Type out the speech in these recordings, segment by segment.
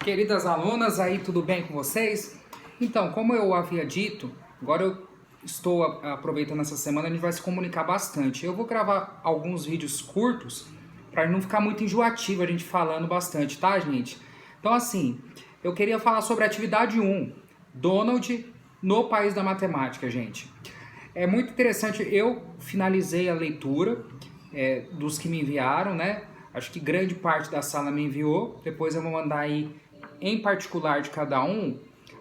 Queridas alunas, aí tudo bem com vocês? Então, como eu havia dito, agora eu estou aproveitando essa semana, a gente vai se comunicar bastante. Eu vou gravar alguns vídeos curtos para não ficar muito enjoativo a gente falando bastante, tá, gente? Então, assim, eu queria falar sobre a atividade 1, Donald no País da Matemática, gente. É muito interessante, eu finalizei a leitura dos que me enviaram, né? Acho que grande parte da sala me enviou. Depois eu vou mandar aí em particular de cada um,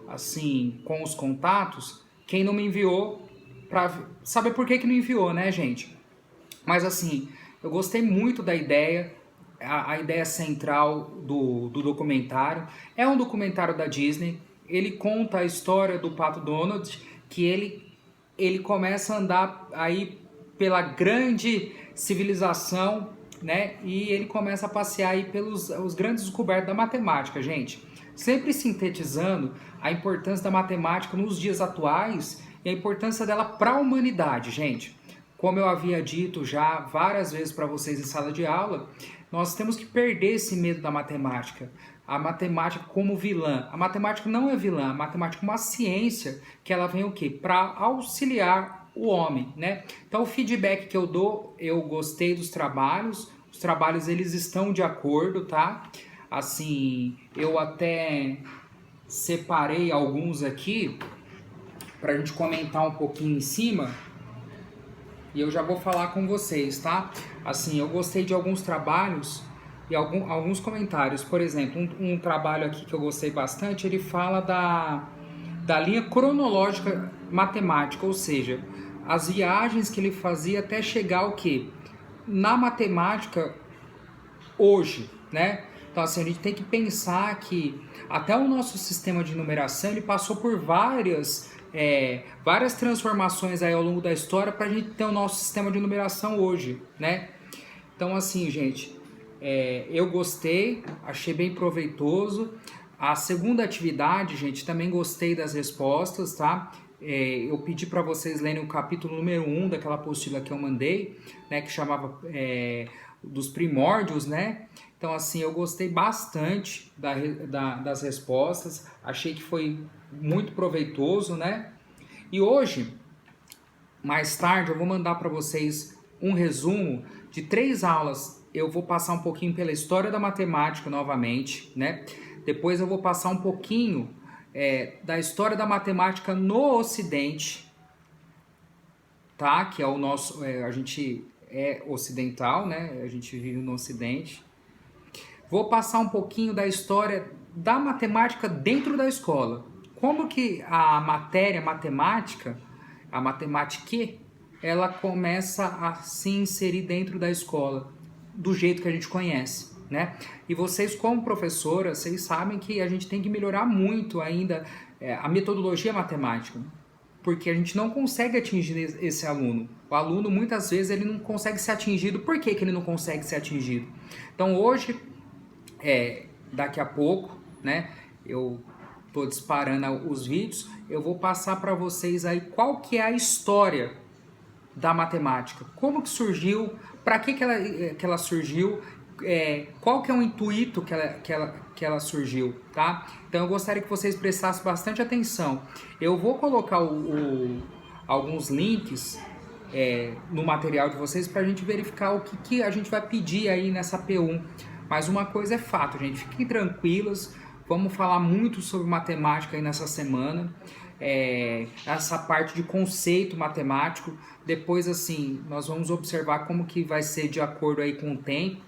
assim, com os contatos, quem não me enviou, para saber por que não enviou, né, gente? Mas assim, eu gostei muito da ideia, a ideia central do documentário. É um documentário da Disney, ele conta a história do Pato Donald, que ele começa a andar aí pela grande civilização, né? E ele começa a passear aí pelos os grandes descobertos da matemática, gente. Sempre sintetizando a importância da matemática nos dias atuais e a importância dela para a humanidade, gente. Como eu havia dito já várias vezes para vocês em sala de aula, nós temos que perder esse medo da matemática. A matemática como vilã. A matemática não é vilã, a matemática é uma ciência que ela vem o quê? Para auxiliar o homem, né? Então o feedback que eu dou, eu gostei dos trabalhos, os trabalhos eles estão de acordo, tá? Assim, eu até separei alguns aqui para a gente comentar um pouquinho em cima e eu já vou falar com vocês, tá? Assim, eu gostei de alguns trabalhos e alguns comentários. Por exemplo, um trabalho aqui que eu gostei bastante, ele fala da linha cronológica matemática, ou seja, as viagens que ele fazia até chegar ao quê? Na matemática hoje, né? Então, assim, a gente tem que pensar que até o nosso sistema de numeração, ele passou por várias transformações aí ao longo da história para a gente ter o nosso sistema de numeração hoje, né? Então, assim, gente, eu gostei, achei bem proveitoso. A segunda atividade, gente, também gostei das respostas, tá? Eu pedi para vocês lerem o capítulo número 1 daquela apostila que eu mandei, né, que chamava dos primórdios, né? Então, assim, eu gostei bastante das respostas, achei que foi muito proveitoso, né? E hoje, mais tarde, eu vou mandar para vocês um resumo de 3 aulas. Eu vou passar um pouquinho pela história da matemática novamente, né? Depois eu vou passar um pouquinho da história da matemática no Ocidente, tá? Que é o nosso, a gente é ocidental, né? A gente vive no Ocidente. Vou passar um pouquinho da história da matemática dentro da escola. Como que a matéria matemática, a matemática, ela começa a se inserir dentro da escola, do jeito que a gente conhece, né? E vocês, como professora, vocês sabem que a gente tem que melhorar muito ainda a metodologia matemática, porque a gente não consegue atingir esse aluno. O aluno, muitas vezes, ele não consegue ser atingido. Por que ele não consegue ser atingido? Então, hoje, daqui a pouco, né, eu tô disparando os vídeos, eu vou passar para vocês aí qual que é a história da matemática, como que surgiu, para que ela surgiu, qual que é o intuito que ela surgiu, tá? Então eu gostaria que vocês prestassem bastante atenção. Eu vou colocar alguns links no material de vocês para a gente verificar o que a gente vai pedir aí nessa P1. Mas uma coisa é fato, gente, fiquem tranquilos, vamos falar muito sobre matemática aí nessa semana, essa parte de conceito matemático. Depois, assim, nós vamos observar como que vai ser de acordo aí com o tempo,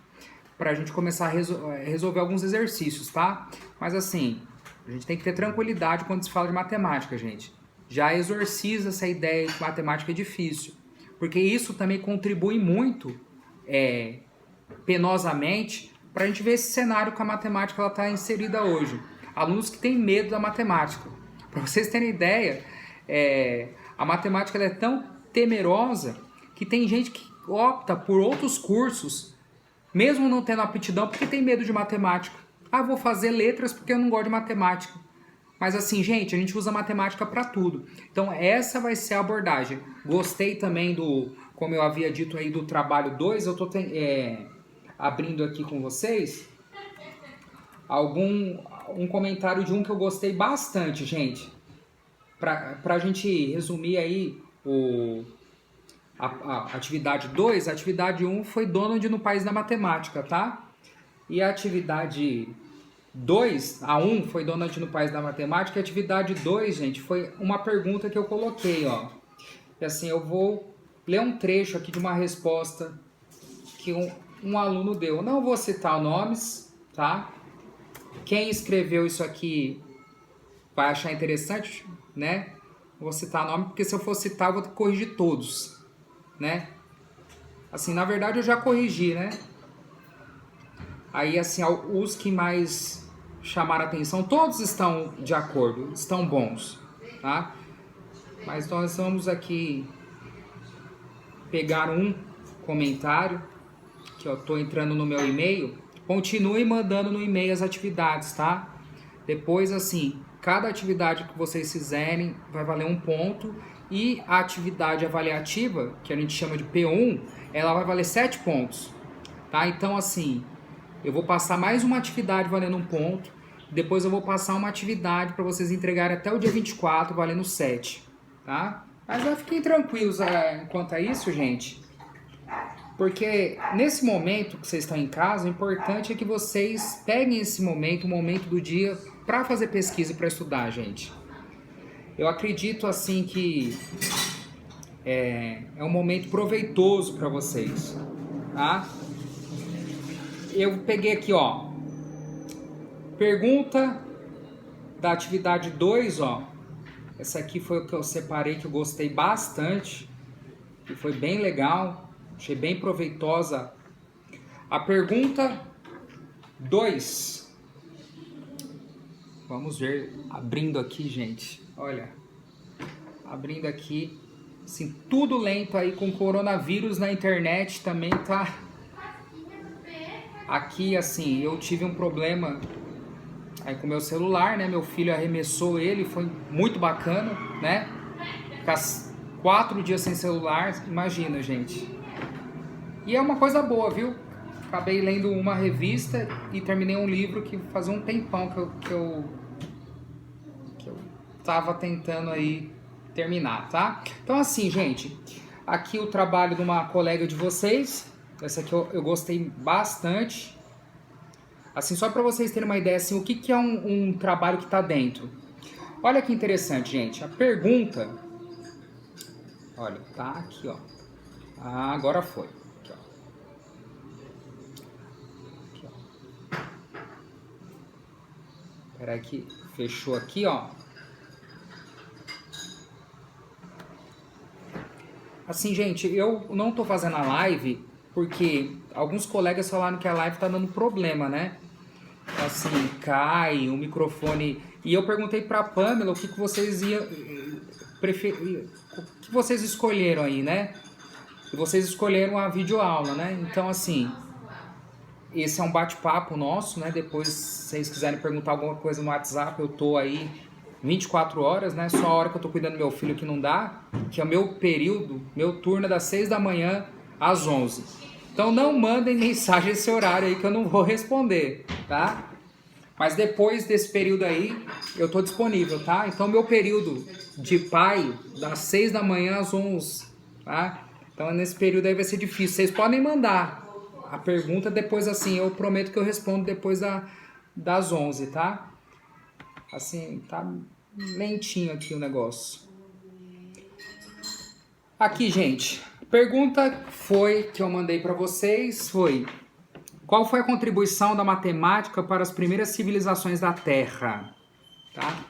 para a gente começar a resolver alguns exercícios, tá? Mas assim, a gente tem que ter tranquilidade quando se fala de matemática, gente. Já exorciza essa ideia de que matemática é difícil, porque isso também contribui muito, penosamente, para a gente ver esse cenário que a matemática está inserida hoje. Alunos que têm medo da matemática. Para vocês terem ideia, a matemática ela é tão temerosa que tem gente que opta por outros cursos, mesmo não tendo aptidão, porque tem medo de matemática. Ah, vou fazer letras porque eu não gosto de matemática. Mas assim, gente, a gente usa matemática para tudo. Então essa vai ser a abordagem. Gostei também como eu havia dito aí, do trabalho 2, eu estou abrindo aqui com vocês um comentário de um que eu gostei bastante, gente. Pra gente resumir aí a atividade 2, a atividade 1 foi Donald no País da Matemática, tá? E a atividade 2, a 1 foi Donald no País da Matemática, e a atividade 2, gente, foi uma pergunta que eu coloquei, ó. E assim, eu vou ler um trecho aqui de uma resposta que um aluno deu. Eu não vou citar nomes, tá? Quem escreveu isso aqui vai achar interessante, né? Vou citar nome, porque se eu for citar, eu vou corrigir todos, né? Assim, na verdade, eu já corrigi, né? Aí, assim, os que mais chamaram a atenção, todos estão de acordo, estão bons, tá? Mas nós vamos aqui pegar um comentário, que eu tô entrando no meu e-mail. Continue mandando no e-mail as atividades, tá? Depois, assim, cada atividade que vocês fizerem vai valer 1 ponto. E a atividade avaliativa, que a gente chama de P1, ela vai valer 7 pontos, tá? Então, assim, eu vou passar mais uma atividade valendo 1 ponto. Depois eu vou passar uma atividade para vocês entregarem até o dia 24, valendo 7, tá? Mas já fiquem tranquilos quanto a isso, gente. Porque nesse momento que vocês estão em casa, o importante é que vocês peguem esse momento, o momento do dia, para fazer pesquisa e para estudar, gente. Eu acredito, assim, que é um momento proveitoso para vocês, tá? Eu peguei aqui, ó, pergunta da atividade 2, ó. Essa aqui foi o que eu separei, que eu gostei bastante, que foi bem legal, achei bem proveitosa. A pergunta 2. Vamos ver, abrindo aqui, gente. Olha, abrindo aqui, assim, tudo lento aí com coronavírus na internet também tá. Aqui, assim, eu tive um problema aí com o meu celular, né? Meu filho arremessou ele, foi muito bacana, né? Ficar 4 dias sem celular, imagina, gente. E é uma coisa boa, viu? Acabei lendo uma revista e terminei um livro que fazia um tempão que eu tava tentando aí terminar, tá? Então, assim, gente, aqui o trabalho de uma colega de vocês. Essa aqui eu gostei bastante. Assim, só para vocês terem uma ideia, assim, o que é um trabalho que está dentro. Olha que interessante, gente. A pergunta... Olha, tá aqui, ó. Ah, agora foi. Aqui, ó. Aqui, ó. Peraí que fechou aqui, ó. Assim, gente, eu não tô fazendo a live porque alguns colegas falaram que a live tá dando problema, né? Assim, cai o microfone. E eu perguntei pra Pamela o que vocês iam preferir, o que vocês escolheram aí, né? E vocês escolheram a videoaula, né? Então, assim, esse é um bate-papo nosso, né? Depois, se vocês quiserem perguntar alguma coisa no WhatsApp, eu tô aí 24 horas, né? Só a hora que eu tô cuidando do meu filho que não dá, que é o meu período, meu turno é das 6 da manhã às 11. Então não mandem mensagem esse horário aí que eu não vou responder, tá? Mas depois desse período aí, eu tô disponível, tá? Então meu período de pai, das 6 da manhã às 11, tá? Então nesse período aí vai ser difícil. Vocês podem mandar a pergunta depois, assim, eu prometo que eu respondo depois das 11, tá? Assim, tá lentinho aqui o negócio. Aqui, gente, a pergunta que eu mandei para vocês foi: qual foi a contribuição da matemática para as primeiras civilizações da Terra? Tá?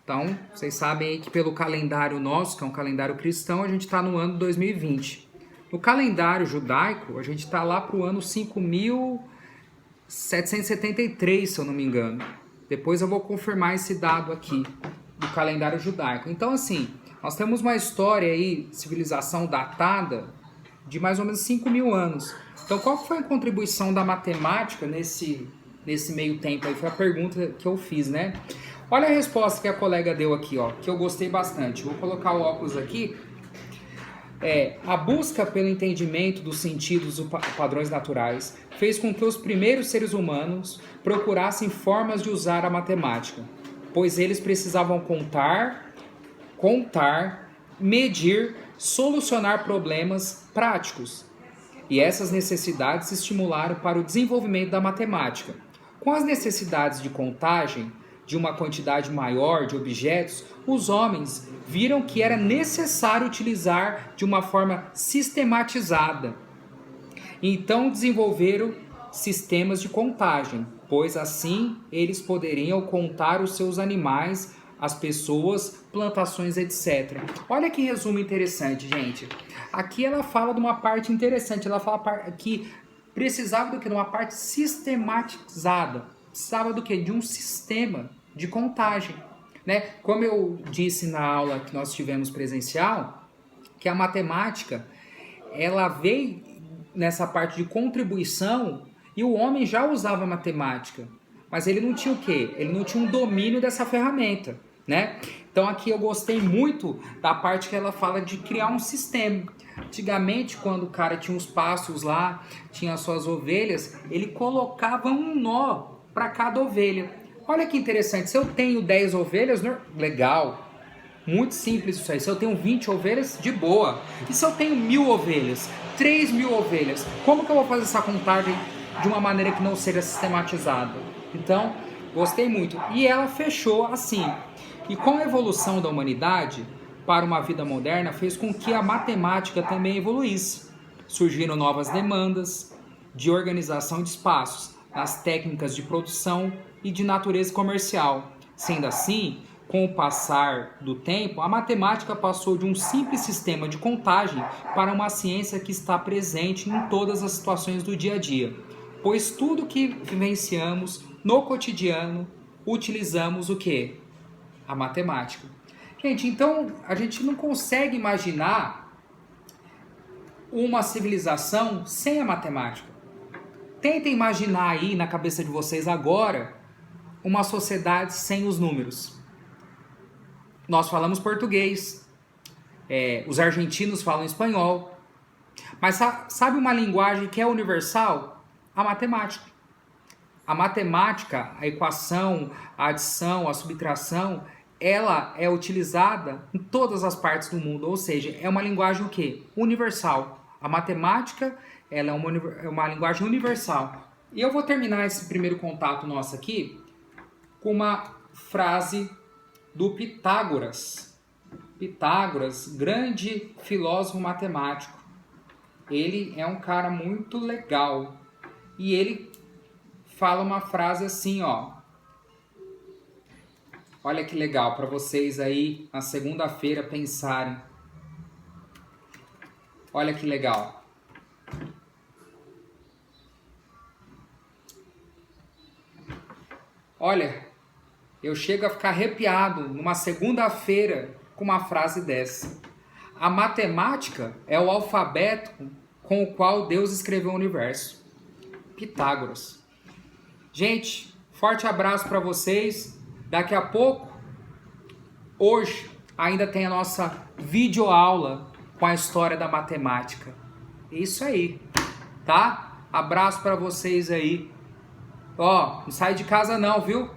Então, vocês sabem aí que pelo calendário nosso, que é um calendário cristão, a gente está no ano 2020. No calendário judaico, a gente está lá para o ano 5773, se eu não me engano. Depois eu vou confirmar esse dado aqui do calendário judaico. Então, assim, nós temos uma história aí, civilização datada, de mais ou menos 5.000 anos. Então, qual foi a contribuição da matemática nesse meio tempo aí? Foi a pergunta que eu fiz, né? Olha a resposta que a colega deu aqui, ó, que eu gostei bastante. Vou colocar o óculos aqui. A busca pelo entendimento dos sentidos e padrões naturais fez com que os primeiros seres humanos procurassem formas de usar a matemática, pois eles precisavam contar, medir, solucionar problemas práticos. E essas necessidades estimularam para o desenvolvimento da matemática. Com as necessidades de contagem de uma quantidade maior de objetos, os homens viram que era necessário utilizar de uma forma sistematizada. Então desenvolveram sistemas de contagem, pois assim eles poderiam contar os seus animais, as pessoas, plantações, etc. Olha que resumo interessante, gente. Aqui ela fala de uma parte interessante, ela fala que precisava do que? De uma parte sistematizada. Precisava do que? De um sistema de contagem, né? Como eu disse na aula que nós tivemos presencial, que a matemática, ela veio nessa parte de contribuição e o homem já usava matemática, mas ele não tinha o quê? Ele não tinha um domínio dessa ferramenta, né? Então aqui eu gostei muito da parte que ela fala de criar um sistema. Antigamente, quando o cara tinha os pastos lá, tinha as suas ovelhas, ele colocava um nó para cada ovelha. Olha que interessante, se eu tenho 10 ovelhas, legal, muito simples isso aí. Se eu tenho 20 ovelhas, de boa. E se eu tenho 1000 ovelhas, 3000 ovelhas, como que eu vou fazer essa contagem de uma maneira que não seja sistematizada? Então, gostei muito. E ela fechou assim. E com a evolução da humanidade para uma vida moderna, fez com que a matemática também evoluísse. Surgiram novas demandas de organização de espaços, nas técnicas de produção e de natureza comercial. Sendo assim, com o passar do tempo, a matemática passou de um simples sistema de contagem para uma ciência que está presente em todas as situações do dia a dia, pois tudo que vivenciamos no cotidiano, utilizamos o quê? A matemática. Gente, então a gente não consegue imaginar uma civilização sem a matemática. Tentem imaginar aí na cabeça de vocês agora uma sociedade sem os números. Nós falamos português, os argentinos falam espanhol, mas sabe uma linguagem que é universal? A matemática. A matemática, a equação, a adição, a subtração, ela é utilizada em todas as partes do mundo, ou seja, é uma linguagem o quê? Universal. A matemática, ela é uma linguagem universal. E eu vou terminar esse primeiro contato nosso aqui com uma frase do Pitágoras. Pitágoras, grande filósofo matemático. Ele é um cara muito legal. E ele fala uma frase assim, ó. Olha que legal para vocês aí na segunda-feira pensarem. Olha que legal. Olha, eu chego a ficar arrepiado numa segunda-feira com uma frase dessa. A matemática é o alfabeto com o qual Deus escreveu o universo. Pitágoras. Gente, forte abraço para vocês. Daqui a pouco, hoje, ainda tem a nossa videoaula com a história da matemática. Isso aí, tá? Abraço para vocês aí. Ó, não sai de casa não, viu?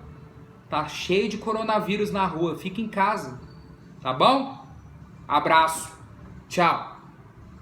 Tá cheio de coronavírus na rua. Fica em casa, tá bom? Abraço. Tchau.